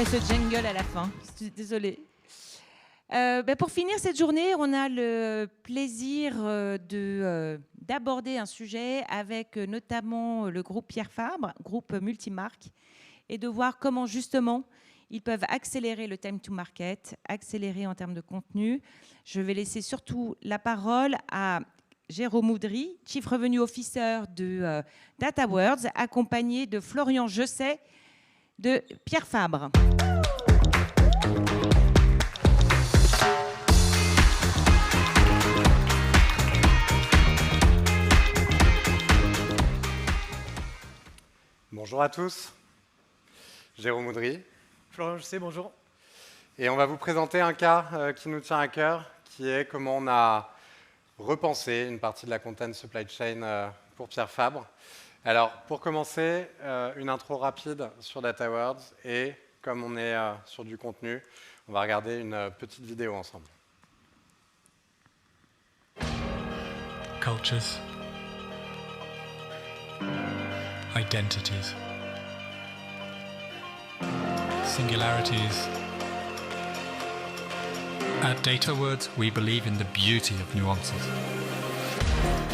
fait ce jingle à la fin. Désolée. Pour finir cette journée, on a le plaisir d'aborder un sujet avec notamment le groupe Pierre Fabre, groupe multimarque, et de voir comment justement ils peuvent accélérer le time to market, accélérer en termes de contenu. Je vais laisser surtout la parole à Jérôme Oudry, Chief Revenue Officer de DataWords, accompagné de Florian Jeuset de Pierre Fabre. Bonjour à tous, Jérôme Oudry. Florian Jeuset, bonjour. Et on va vous présenter un cas qui nous tient à cœur, qui est comment on a repensé une partie de la content supply chain pour Pierre Fabre. Alors, pour commencer, une intro rapide sur DataWords et comme on est sur du contenu, on va regarder une petite vidéo ensemble. Cultures, identities, singularities. At DataWords, we believe in the beauty of nuances.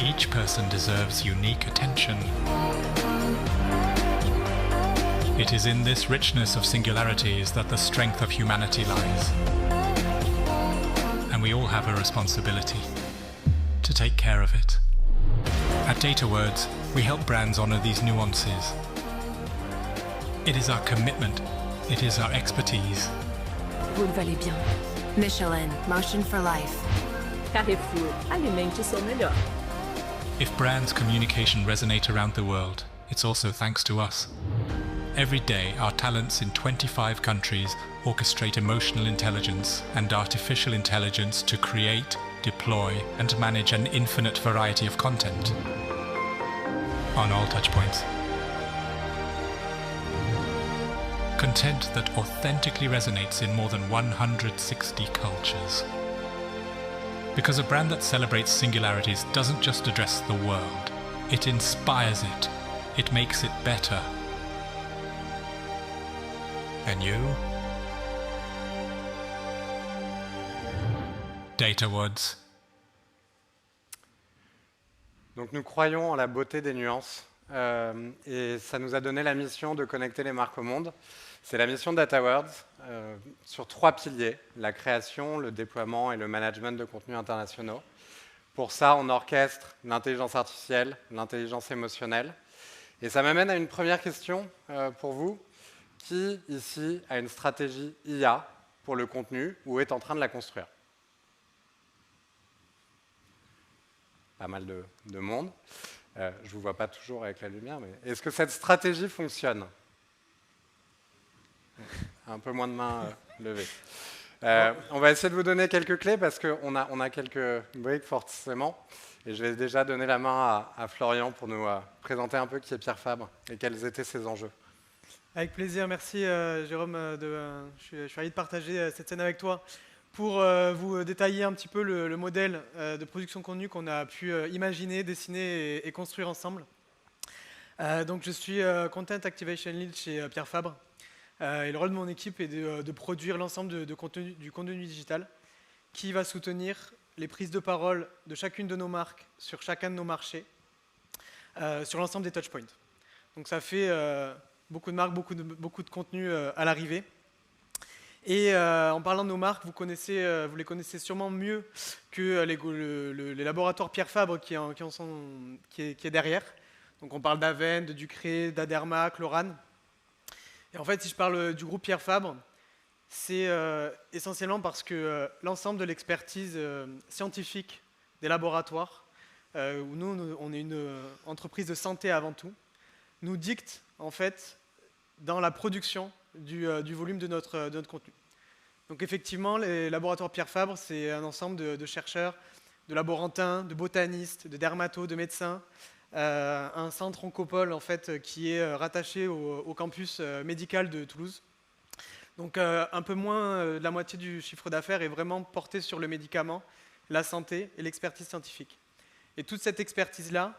Each person deserves unique attention. It is in this richness of singularities that the strength of humanity lies. And we all have a responsibility to take care of it. At DataWords, we help brands honor these nuances. It is our commitment. It is our expertise. Vous le valez bien. Michelin, Motion for Life. Carrefour, alimente o seu melhor. If brands' communication resonate around the world, it's also thanks to us. Every day, our talents in 25 countries orchestrate emotional intelligence and artificial intelligence to create, deploy, and manage an infinite variety of content on all touchpoints. Content that authentically resonates in more than 160 cultures. Because a brand that celebrates singularities doesn't just address the world, it inspires it, it makes it better. And you? DataWords. Donc nous croyons en la beauté des nuances et ça nous a donné la mission de connecter les marques au monde. C'est la mission de DataWords sur 3 piliers, la création, le déploiement et le management de contenus internationaux. Pour ça, on orchestre l'intelligence artificielle, l'intelligence émotionnelle. Et ça m'amène à une première question pour vous. Qui, ici, a une stratégie IA pour le contenu ou est en train de la construire? Pas mal de monde. Je ne vous vois pas toujours avec la lumière, mais est-ce que cette stratégie fonctionne? Un peu moins de mains levées. On va essayer de vous donner quelques clés parce qu'on a quelques briques forcément. Et je vais déjà donner la main à Florian pour nous présenter un peu qui est Pierre Fabre et quels étaient ses enjeux. Avec plaisir, merci Jérôme. Je suis ravi de partager cette scène avec toi pour vous détailler un petit peu le modèle de production de contenu qu'on a pu imaginer, dessiner et construire ensemble. Donc je suis Content Activation Lead chez Pierre Fabre. Et le rôle de mon équipe est de produire l'ensemble du contenu digital qui va soutenir les prises de parole de chacune de nos marques sur chacun de nos marchés, sur l'ensemble des touchpoints. Donc ça fait beaucoup de marques, beaucoup de contenu à l'arrivée. Et en parlant de nos marques, vous les connaissez sûrement mieux que les laboratoires Pierre Fabre qui est derrière. Donc on parle d'Aven, de Ducré, d'Aderma, Chlorane. Et en fait, si je parle du groupe Pierre Fabre, c'est essentiellement parce que l'ensemble de l'expertise scientifique des laboratoires, où nous, on est une entreprise de santé avant tout, nous dicte en fait dans la production du volume de notre contenu. Donc effectivement, les laboratoires Pierre Fabre, c'est un ensemble de chercheurs, de laborantins, de botanistes, de dermatos, de médecins, un centre oncopole en fait, qui est rattaché au campus médical de Toulouse. Donc un peu moins de la moitié du chiffre d'affaires est vraiment porté sur le médicament, la santé et l'expertise scientifique. Et toute cette expertise-là,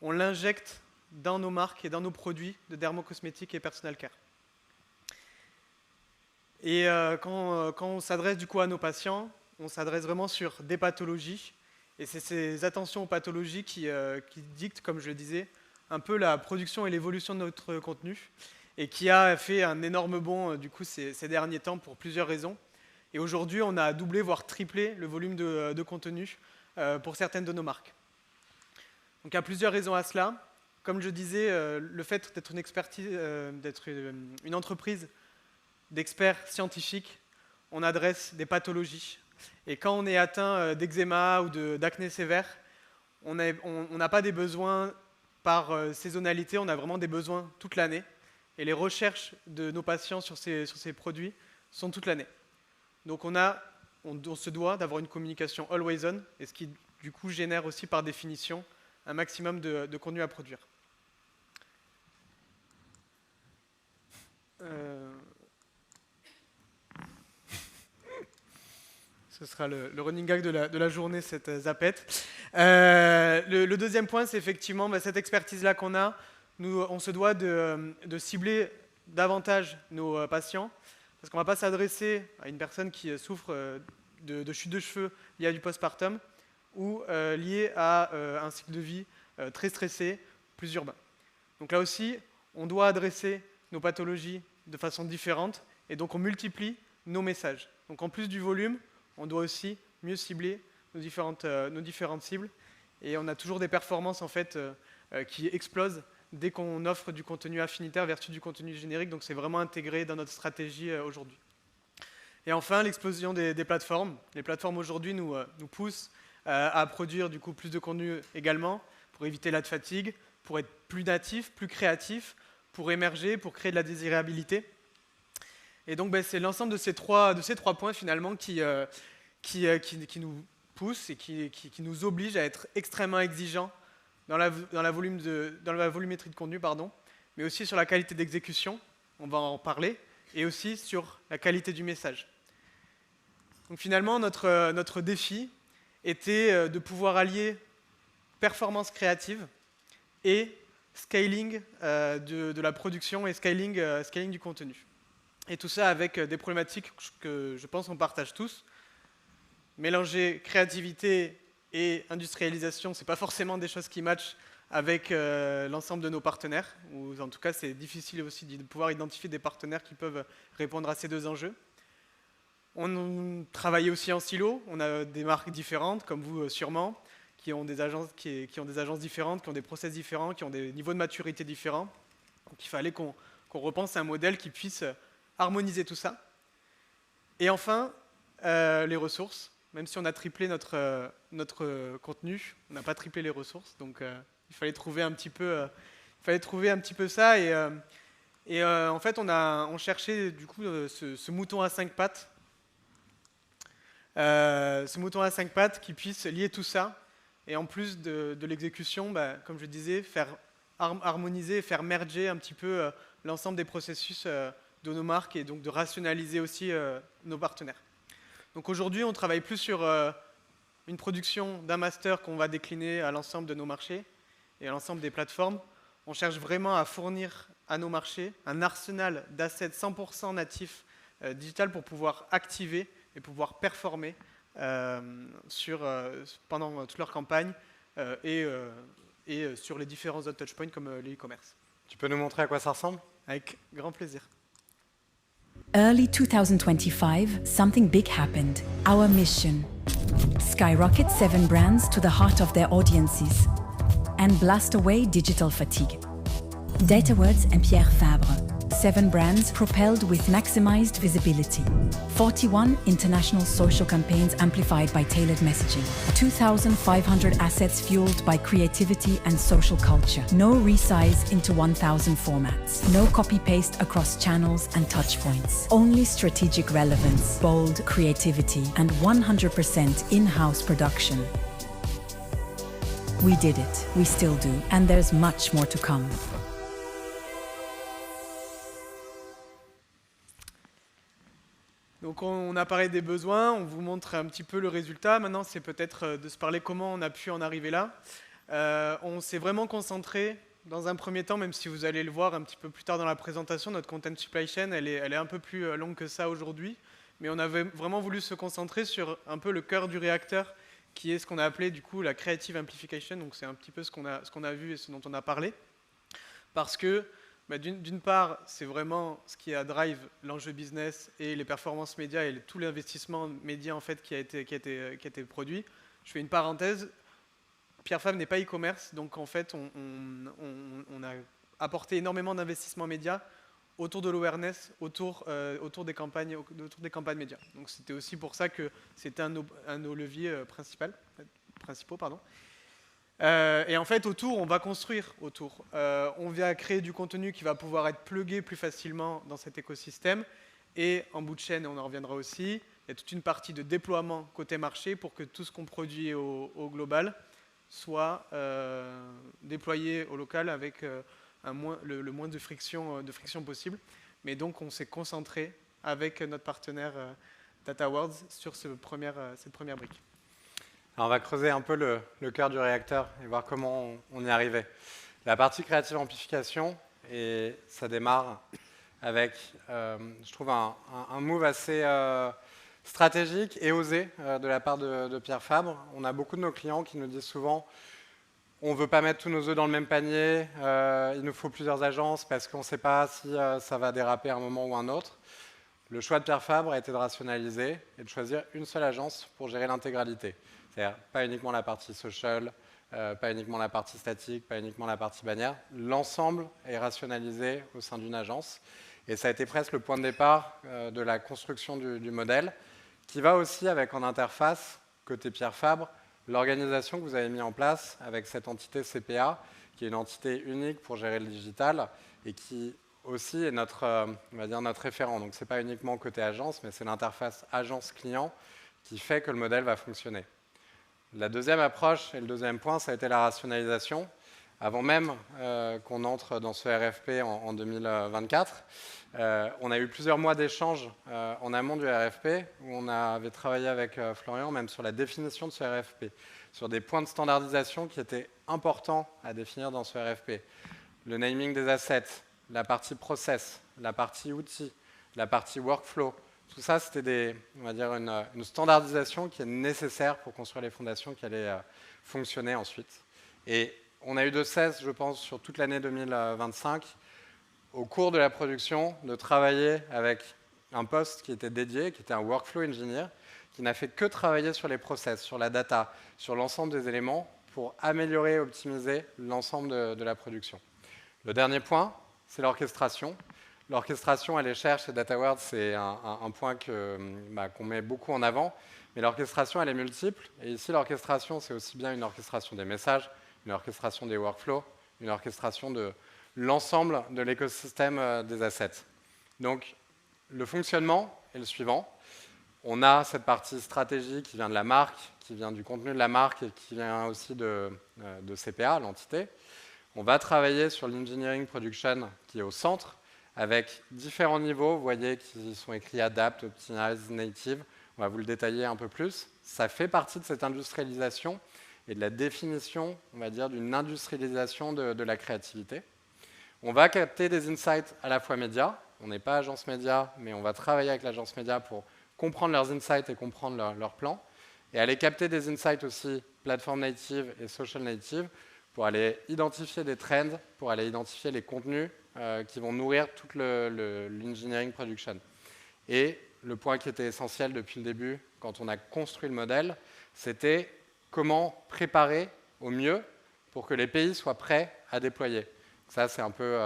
on l'injecte dans nos marques et dans nos produits de dermocosmétiques et personal care. Et quand on s'adresse du coup à nos patients, on s'adresse vraiment sur des pathologies. Et c'est ces attentions aux pathologies qui dictent, comme je le disais, un peu la production et l'évolution de notre contenu, et qui a fait un énorme bond du coup ces derniers temps pour plusieurs raisons. Et aujourd'hui, on a doublé, voire triplé le volume de contenu pour certaines de nos marques. Donc il y a plusieurs raisons à cela. Comme je disais, le fait d'être une entreprise d'experts scientifiques, on adresse des pathologies. Et quand on est atteint d'eczéma ou d'acné sévère, on n'a pas des besoins par saisonnalité, on a vraiment des besoins toute l'année. Et les recherches de nos patients sur ces produits sont toute l'année. Donc on se doit d'avoir une communication always on, et ce qui du coup génère aussi par définition un maximum de contenu à produire. Ce sera le running gag de la journée, cette zapette. Le deuxième point, c'est effectivement cette expertise-là qu'on a. Nous, on se doit de cibler davantage nos patients, parce qu'on ne va pas s'adresser à une personne qui souffre de chute de cheveux liée à du postpartum ou liée à un cycle de vie très stressé, plus urbain. Donc là aussi, on doit adresser nos pathologies de façon différente, et donc on multiplie nos messages. Donc en plus du volume, on doit aussi mieux cibler nos différentes cibles, et on a toujours des performances en fait qui explosent dès qu'on offre du contenu affinitaire versus du contenu générique, donc c'est vraiment intégré dans notre stratégie aujourd'hui. Et enfin, l'explosion des plateformes. Les plateformes aujourd'hui nous poussent à produire du coup plus de contenu également, pour éviter la fatigue, pour être plus natif, plus créatif, pour émerger, pour créer de la désirabilité. Et donc c'est l'ensemble de ces trois points finalement qui nous poussent et qui nous obligent à être extrêmement exigeants dans la volumétrie de contenu, mais aussi sur la qualité d'exécution, on va en parler, et aussi sur la qualité du message. Donc finalement, notre défi était de pouvoir allier performance créative et scaling de la production et scaling du contenu. Et tout ça avec des problématiques que je pense qu'on partage tous. Mélanger créativité et industrialisation, ce n'est pas forcément des choses qui matchent avec l'ensemble de nos partenaires, ou en tout cas c'est difficile aussi de pouvoir identifier des partenaires qui peuvent répondre à ces deux enjeux. On travaille aussi en silo, on a des marques différentes, comme vous sûrement, qui ont des agences différentes, qui ont des process différents, qui ont des niveaux de maturité différents. Donc il fallait qu'on repense à un modèle qui puisse harmoniser tout ça. Et enfin, les ressources. Même si on a triplé notre contenu, on n'a pas triplé les ressources. Donc il fallait trouver un petit peu ça. Et en fait, on cherchait du coup ce mouton à 5 pattes. Ce mouton à 5 pattes qui puisse lier tout ça. Et en plus de l'exécution, comme je disais, faire harmoniser et faire merger un petit peu l'ensemble des processus de nos marques, et donc de rationaliser aussi nos partenaires. Donc aujourd'hui, on travaille plus sur une production d'un master qu'on va décliner à l'ensemble de nos marchés et à l'ensemble des plateformes. On cherche vraiment à fournir à nos marchés un arsenal d'assets 100% natifs digital pour pouvoir activer et pouvoir performer pendant toute leur campagne et sur les différents autres touchpoints comme le e-commerce. Tu peux nous montrer à quoi ça ressemble ? Avec grand plaisir. Early 2025, something big happened. Our mission: skyrocket 7 brands to the heart of their audiences and blast away digital fatigue. DataWords and Pierre Fabre. 7 brands propelled with maximized visibility. 41 international social campaigns amplified by tailored messaging. 2,500 assets fueled by creativity and social culture. No resize into 1,000 formats. No copy-paste across channels and touchpoints. Only strategic relevance, bold creativity, and 100% in-house production. We did it, we still do, and there's much more to come. Donc on a parlé des besoins, on vous montre un petit peu le résultat. Maintenant, c'est peut-être de se parler comment on a pu en arriver là. On s'est vraiment concentré dans un premier temps, même si vous allez le voir un petit peu plus tard dans la présentation, notre content supply chain, elle est un peu plus longue que ça aujourd'hui. Mais on avait vraiment voulu se concentrer sur un peu le cœur du réacteur, qui est ce qu'on a appelé du coup la creative amplification. Donc c'est un petit peu ce qu'on a vu et ce dont on a parlé. Parce que d'une part, c'est vraiment ce qui a drive l'enjeu business et les performances médias et tout l'investissement média en fait qui a été produit. Je fais une parenthèse. Pierre Fabre n'est pas e-commerce, donc en fait, on a apporté énormément d'investissements médias autour de l'awareness, autour des campagnes médias. Donc c'était aussi pour ça que c'était un de nos leviers principaux. Et en fait, autour, on va construire autour. On vient créer du contenu qui va pouvoir être plugué plus facilement dans cet écosystème. Et en bout de chaîne, et on en reviendra aussi, il y a toute une partie de déploiement côté marché pour que tout ce qu'on produit au global soit déployé au local avec le moins de friction possible. Mais donc, on s'est concentré avec notre partenaire DataWords sur cette première brique. Alors, on va creuser un peu le cœur du réacteur et voir comment on y arrivait. La partie créative amplification, et ça démarre avec, je trouve, un move assez stratégique et osé de la part de Pierre Fabre. On a beaucoup de nos clients qui nous disent souvent on ne veut pas mettre tous nos œufs dans le même panier, il nous faut plusieurs agences parce qu'on ne sait pas si ça va déraper à un moment ou un autre. Le choix de Pierre Fabre a été de rationaliser et de choisir une seule agence pour gérer l'intégralité. C'est-à-dire pas uniquement la partie social, pas uniquement la partie statique, pas uniquement la partie bannière. L'ensemble est rationalisé au sein d'une agence. Et ça a été presque le point de départ de la construction du modèle, qui va aussi avec en interface, côté Pierre Fabre, l'organisation que vous avez mis en place avec cette entité CPA, qui est une entité unique pour gérer le digital et qui aussi est on va dire notre référent. Donc ce n'est pas uniquement côté agence, mais c'est l'interface agence-client qui fait que le modèle va fonctionner. La deuxième approche et le deuxième point, ça a été la rationalisation. Avant même qu'on entre dans ce RFP en 2024, on a eu plusieurs mois d'échanges en amont du RFP où on avait travaillé avec Florian même sur la définition de ce RFP, sur des points de standardisation qui étaient importants à définir dans ce RFP. Le naming des assets, la partie process, la partie outils, la partie workflow. Tout ça, c'était on va dire une standardisation qui est nécessaire pour construire les fondations qui allaient fonctionner ensuite. Et on a eu de cesse, je pense, sur toute l'année 2025, au cours de la production, de travailler avec un poste qui était dédié, qui était un workflow engineer, qui n'a fait que travailler sur les process, sur la data, sur l'ensemble des éléments pour améliorer et optimiser l'ensemble de la production. Le dernier point, c'est l'orchestration. L'orchestration, elle est chère chez DataWords, c'est un point qu'on met beaucoup en avant, mais l'orchestration, elle est multiple. Et ici, l'orchestration, c'est aussi bien une orchestration des messages, une orchestration des workflows, une orchestration de l'ensemble de l'écosystème des assets. Donc, le fonctionnement est le suivant. On a cette partie stratégie qui vient de la marque, qui vient du contenu de la marque et qui vient aussi de CPA, l'entité. On va travailler sur l'engineering production qui est au centre, avec différents niveaux, vous voyez, qui sont écrits Adapt, Optimize, Native. On va vous le détailler un peu plus. Ça fait partie de cette industrialisation et de la définition, on va dire, d'une industrialisation de la créativité. On va capter des insights à la fois médias. On n'est pas agence média, mais on va travailler avec l'agence média pour comprendre leurs insights et comprendre leur plan. Et aller capter des insights aussi platform native et social native pour aller identifier des trends, pour aller identifier les contenus qui vont nourrir tout l'engineering production. Et le point qui était essentiel depuis le début, quand on a construit le modèle, c'était comment préparer au mieux pour que les pays soient prêts à déployer. Ça, c'est un peu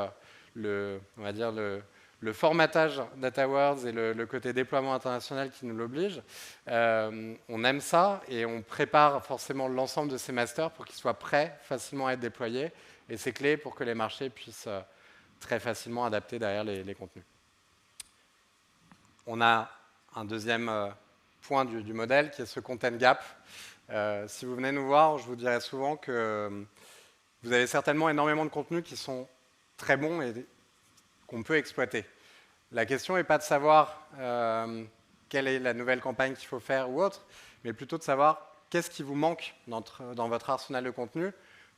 on va dire le formatage DataWords et le côté déploiement international qui nous l'oblige. On aime ça et on prépare forcément l'ensemble de ces masters pour qu'ils soient prêts facilement à être déployés. Et c'est clé pour que les marchés puissent très facilement adapter derrière les contenus. On a un deuxième point du modèle qui est ce content gap. Si vous venez nous voir, je vous dirais souvent que vous avez certainement énormément de contenus qui sont très bons et qu'on peut exploiter. La question n'est pas de savoir quelle est la nouvelle campagne qu'il faut faire ou autre, mais plutôt de savoir qu'est-ce qui vous manque dans votre arsenal de contenu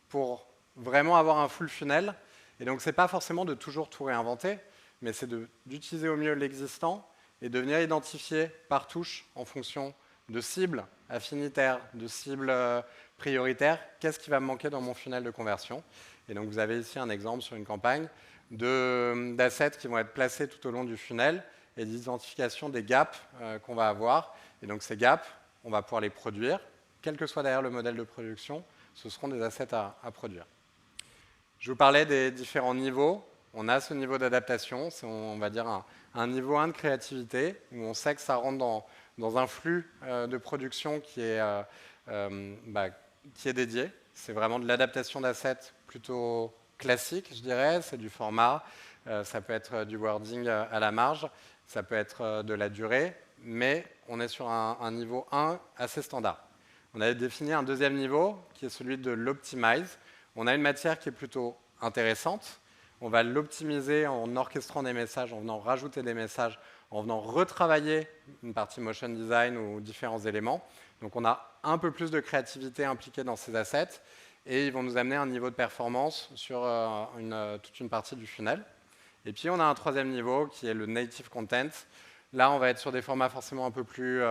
pour vraiment avoir un full funnel. Et donc, ce n'est pas forcément de toujours tout réinventer, mais c'est d'utiliser au mieux l'existant et de venir identifier par touche, en fonction de cibles affinitaires, de cibles prioritaires, qu'est-ce qui va me manquer dans mon funnel de conversion. Et donc, vous avez ici un exemple sur une campagne d'assets qui vont être placés tout au long du funnel et d'identification des gaps qu'on va avoir. Et donc, ces gaps, on va pouvoir les produire, quel que soit d'ailleurs le modèle de production, ce seront des assets à produire. Je vous parlais des différents niveaux. On a ce niveau d'adaptation, c'est, on va dire, un niveau 1 de créativité, où on sait que ça rentre dans un flux de production qui est dédié. C'est vraiment de l'adaptation d'assets plutôt classique, je dirais. C'est du format, ça peut être du wording à la marge, ça peut être de la durée, mais on est sur un niveau 1 assez standard. On a défini un deuxième niveau, qui est celui de l'optimize. On a une matière qui est plutôt intéressante. On va l'optimiser en orchestrant des messages, en venant rajouter des messages, en venant retravailler une partie motion design ou différents éléments. Donc on a un peu plus de créativité impliquée dans ces assets et ils vont nous amener un niveau de performance sur toute une partie du funnel. Et puis on a un troisième niveau qui est le native content. Là, on va être sur des formats forcément un peu plus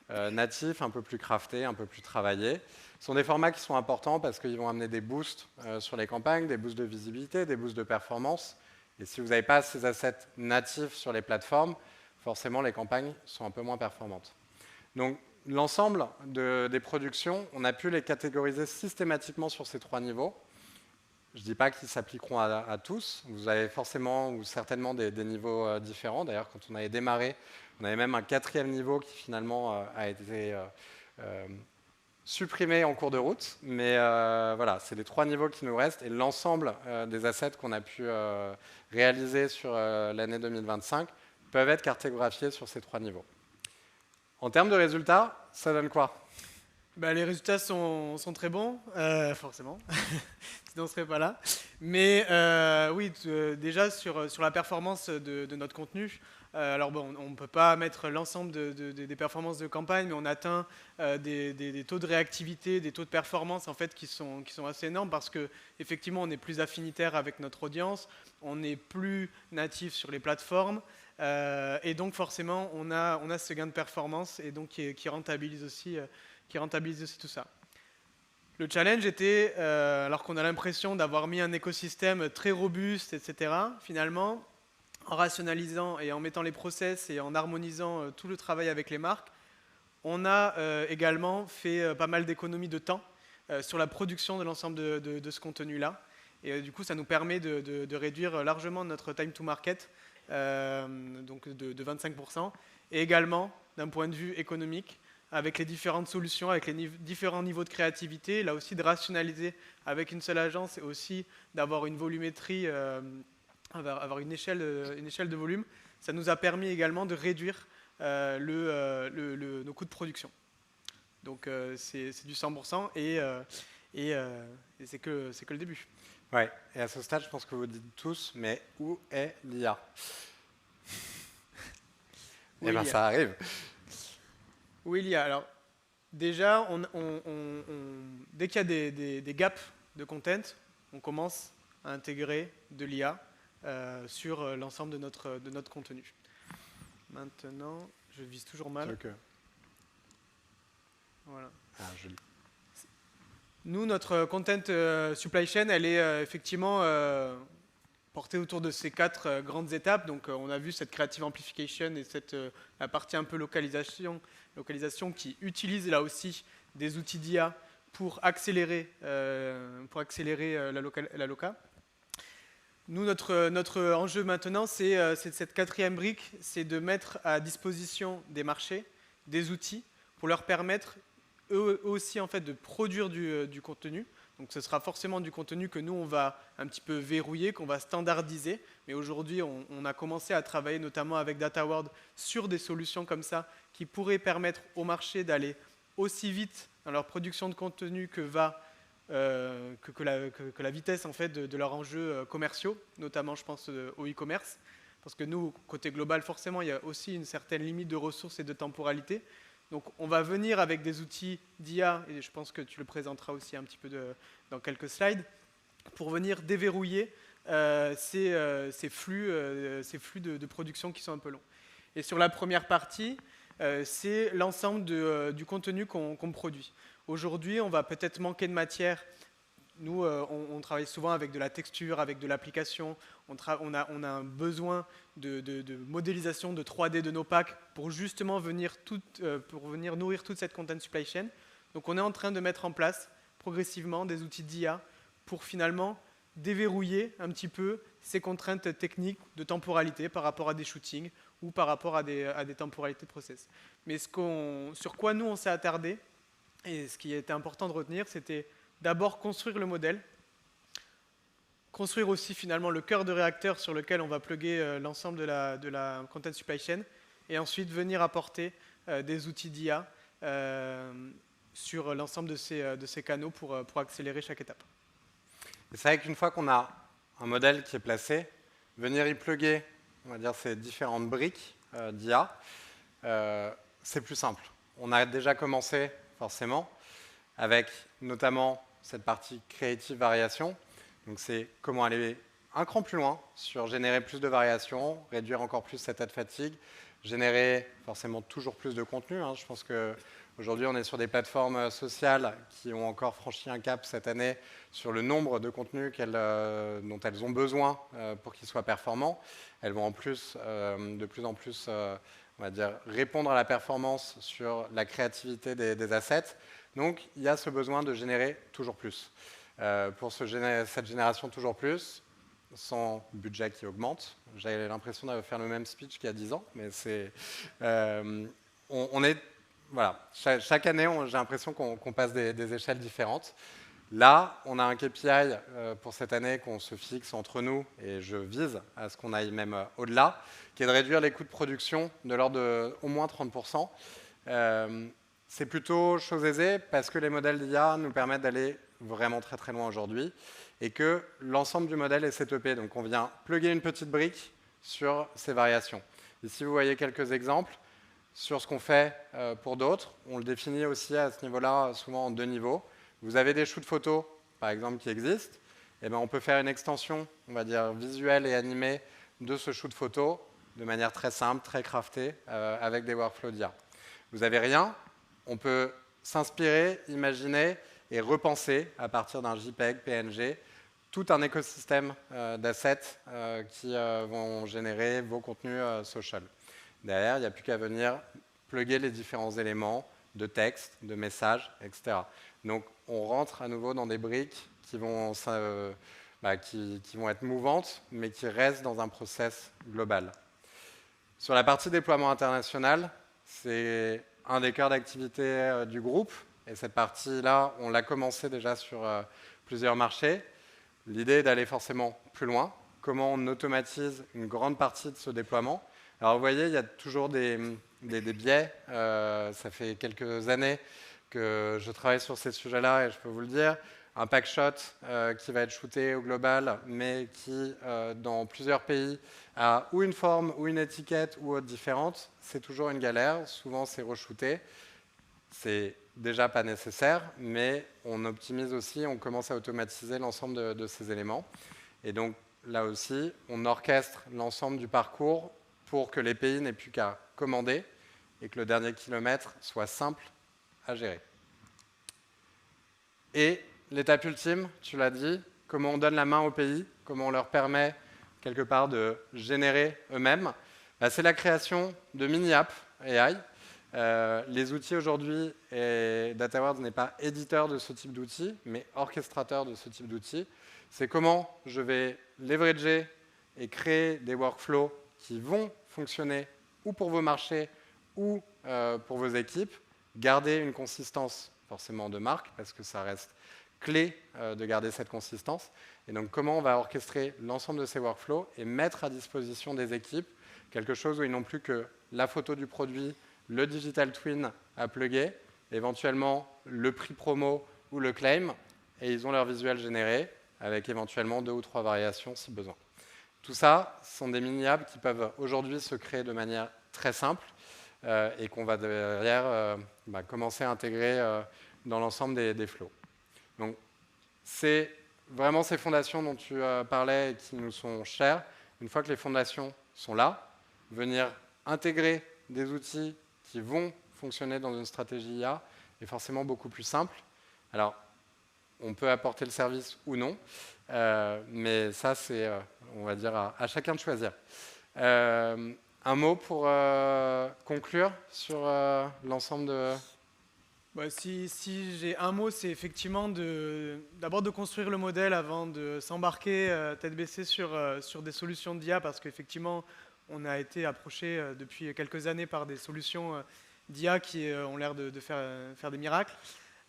natifs, un peu plus craftés, un peu plus travaillés. Ce sont des formats qui sont importants parce qu'ils vont amener des boosts sur les campagnes, des boosts de visibilité, des boosts de performance. Et si vous n'avez pas ces assets natifs sur les plateformes, forcément les campagnes sont un peu moins performantes. Donc l'ensemble des productions, on a pu les catégoriser systématiquement sur ces trois niveaux. Je ne dis pas qu'ils s'appliqueront à tous. Vous avez forcément ou certainement des niveaux différents. D'ailleurs, quand on avait démarré, on avait même un quatrième niveau qui finalement a été supprimé en cours de route. Mais voilà, c'est les trois niveaux qui nous restent. Et l'ensemble des assets qu'on a pu réaliser sur l'année 2025 peuvent être cartographiés sur ces trois niveaux. En termes de résultats, ça donne quoi ? Les résultats sont très bons, forcément, sinon on ne serait pas là. Mais oui, déjà sur la performance de notre contenu, alors bon, on ne peut pas mettre l'ensemble des performances de campagne, mais on atteint des taux de réactivité, des taux de performance en fait, qui sont assez énormes parce qu'effectivement on est plus affinitaire avec notre audience, on est plus natif sur les plateformes, et donc forcément on a ce gain de performance et donc qui rentabilise aussi tout ça. Le challenge était, alors qu'on a l'impression d'avoir mis un écosystème très robuste, etc., finalement, en rationalisant et en mettant les process et en harmonisant tout le travail avec les marques, on a également fait pas mal d'économies de temps sur la production de l'ensemble de ce contenu-là. Et du coup, ça nous permet de réduire largement notre time to market, donc de 25%, et également, d'un point de vue économique, avec les différentes solutions, avec les différents niveaux de créativité, là aussi de rationaliser avec une seule agence et aussi d'avoir une volumétrie, avoir une échelle de volume, ça nous a permis également de réduire nos coûts de production. Donc c'est du 100% et c'est que le début. Ouais, et à ce stade, je pense que vous dites tous, mais où est l'IA ? Eh bien, ça arrive. Oui, il y a. Alors, déjà, dès qu'il y a des gaps de content, on commence à intégrer de l'IA sur l'ensemble de notre contenu. Maintenant, je vise toujours mal. Okay. Voilà. Ah, joli. Nous, notre content supply chain, elle est effectivement portée autour de ces quatre grandes étapes. Donc, on a vu cette creative amplification et la partie un peu localisation qui utilise là aussi des outils d'IA pour accélérer la loca. Nous, notre enjeu maintenant, c'est cette quatrième brique, c'est de mettre à disposition des marchés des outils pour leur permettre eux aussi en fait, de produire du contenu. Donc ce sera forcément du contenu que nous, on va un petit peu verrouiller, qu'on va standardiser. Mais aujourd'hui, on a commencé à travailler notamment avec DataWorld sur des solutions comme ça qui pourraient permettre au marché d'aller aussi vite dans leur production de contenu que la vitesse en fait, de leurs enjeux commerciaux, notamment je pense au e-commerce. Parce que nous, côté global, forcément, il y a aussi une certaine limite de ressources et de temporalité. Donc on va venir avec des outils d'IA, et je pense que tu le présenteras aussi un petit peu dans quelques slides, pour venir déverrouiller ces flux de production qui sont un peu longs. Et sur la première partie, c'est l'ensemble du contenu qu'on produit. Aujourd'hui, on va peut-être manquer de matière. Nous, on travaille souvent avec de la texture, avec de l'application. On a un besoin de modélisation de 3D de nos packs pour justement venir nourrir toute cette content supply chain. Donc on est en train de mettre en place progressivement des outils d'IA pour finalement déverrouiller un petit peu ces contraintes techniques de temporalité par rapport à des shootings ou par rapport à des temporalités de process. Mais sur quoi nous on s'est attardé, et ce qui était important de retenir, c'était d'abord construire le modèle, construire aussi finalement le cœur de réacteur sur lequel on va plugger l'ensemble de la content supply chain, et ensuite venir apporter des outils d'IA sur l'ensemble de ces canaux pour accélérer chaque étape. C'est vrai qu'une fois qu'on a un modèle qui est placé, venir y plugger, on va dire, ces différentes briques d'IA, c'est plus simple. On a déjà commencé, forcément, avec notamment cette partie creative variation. Donc c'est comment aller un cran plus loin sur générer plus de variations, réduire encore plus cet état de fatigue, générer forcément toujours plus de contenu. Je pense qu'aujourd'hui, on est sur des plateformes sociales qui ont encore franchi un cap cette année sur le nombre de contenus dont elles ont besoin pour qu'ils soient performants. Elles vont en plus, de plus en plus, on va dire, répondre à la performance sur la créativité des assets. Donc, il y a ce besoin de générer toujours plus. Pour cette génération toujours plus, sans budget qui augmente. J'avais l'impression de faire le même speech qu'il y a 10 ans, mais c'est, voilà, chaque année, j'ai l'impression qu'on passe des échelles différentes. Là, on a un KPI pour cette année qu'on se fixe entre nous, et je vise à ce qu'on aille même au-delà, qui est de réduire les coûts de production de l'ordre d'au moins 30%. C'est plutôt chose aisée parce que les modèles d'IA nous permettent d'aller vraiment très très loin aujourd'hui et que l'ensemble du modèle est setupé. Donc on vient plugger une petite brique sur ces variations. Ici, vous voyez quelques exemples sur ce qu'on fait pour d'autres. On le définit aussi à ce niveau-là, souvent en 2 niveaux. Vous avez des shoots photos, par exemple, qui existent. Et bien, on peut faire une extension, on va dire, visuelle et animée de ce shoot photo de manière très simple, très craftée, avec des workflows d'IA. Vous n'avez rien, on peut s'inspirer, imaginer et repenser à partir d'un JPEG, PNG, tout un écosystème d'assets qui vont générer vos contenus social. Derrière, il n'y a plus qu'à venir plugger les différents éléments de texte, de messages, etc. Donc, on rentre à nouveau dans des briques qui vont être mouvantes, mais qui restent dans un process global. Sur la partie déploiement international, c'est un des cœurs d'activité du groupe. Et cette partie-là, on l'a commencé déjà sur plusieurs marchés. L'idée est d'aller forcément plus loin. Comment on automatise une grande partie de ce déploiement. Alors vous voyez, il y a toujours des biais. Ça fait quelques années que je travaille sur ces sujets-là et je peux vous le dire. Un pack shot qui va être shooté au global, mais qui, dans plusieurs pays, a ou une forme, ou une étiquette, ou autre différente, c'est toujours une galère. Souvent, c'est re-shooté. C'est déjà pas nécessaire, mais on optimise aussi, on commence à automatiser l'ensemble de ces éléments. Et donc, là aussi, on orchestre l'ensemble du parcours pour que les pays n'aient plus qu'à commander et que le dernier kilomètre soit simple à gérer. Et l'étape ultime, tu l'as dit, comment on donne la main aux pays, comment on leur permet quelque part de générer eux-mêmes, c'est la création de mini-apps AI. Les outils aujourd'hui, et DataWords n'est pas éditeur de ce type d'outils, mais orchestrateur de ce type d'outils. C'est comment je vais leverager et créer des workflows qui vont fonctionner ou pour vos marchés ou pour vos équipes, garder une consistance forcément de marque, parce que ça reste clé de garder cette consistance. Et donc, comment on va orchestrer l'ensemble de ces workflows et mettre à disposition des équipes quelque chose où ils n'ont plus que la photo du produit, le digital twin à plugger, éventuellement le prix promo ou le claim, et ils ont leur visuel généré avec éventuellement 2 ou 3 variations si besoin. Tout ça sont des mini-apps qui peuvent aujourd'hui se créer de manière très simple et qu'on va derrière commencer à intégrer dans l'ensemble des flows. Donc, c'est vraiment ces fondations dont tu parlais et qui nous sont chères, une fois que les fondations sont là, venir intégrer des outils qui vont fonctionner dans une stratégie IA est forcément beaucoup plus simple. Alors, on peut apporter le service ou non, mais ça, c'est, on va dire, à chacun de choisir. Un mot pour conclure sur l'ensemble de... Si j'ai un mot, c'est effectivement d'abord de construire le modèle avant de s'embarquer tête baissée sur des solutions d'IA, parce qu'effectivement, on a été approché depuis quelques années par des solutions d'IA qui ont l'air de faire des miracles.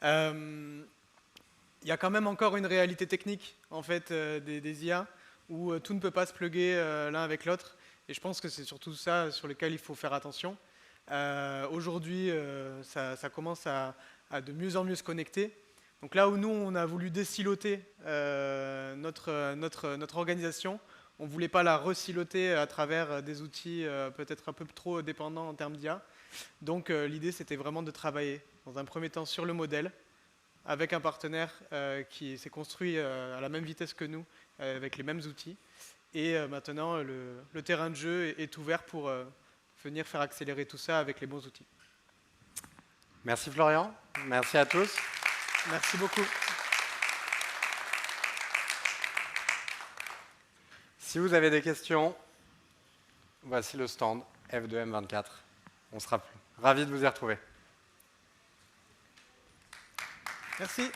Il y a quand même encore une réalité technique en fait, des IA, où tout ne peut pas se plugger l'un avec l'autre. Et je pense que c'est surtout ça sur lequel il faut faire attention. Aujourd'hui, ça commence à de mieux en mieux se connecter. Donc là où nous, on a voulu désiloter notre organisation, on ne voulait pas la resiloter à travers des outils peut-être un peu trop dépendants en termes d'IA. Donc l'idée, c'était vraiment de travailler dans un premier temps sur le modèle, avec un partenaire qui s'est construit à la même vitesse que nous, avec les mêmes outils. Et maintenant, le terrain de jeu est ouvert pour venir faire accélérer tout ça avec les bons outils. Merci Florian, merci à tous. Merci beaucoup. Si vous avez des questions, voici le stand F2M24. On sera ravis de vous y retrouver. Merci.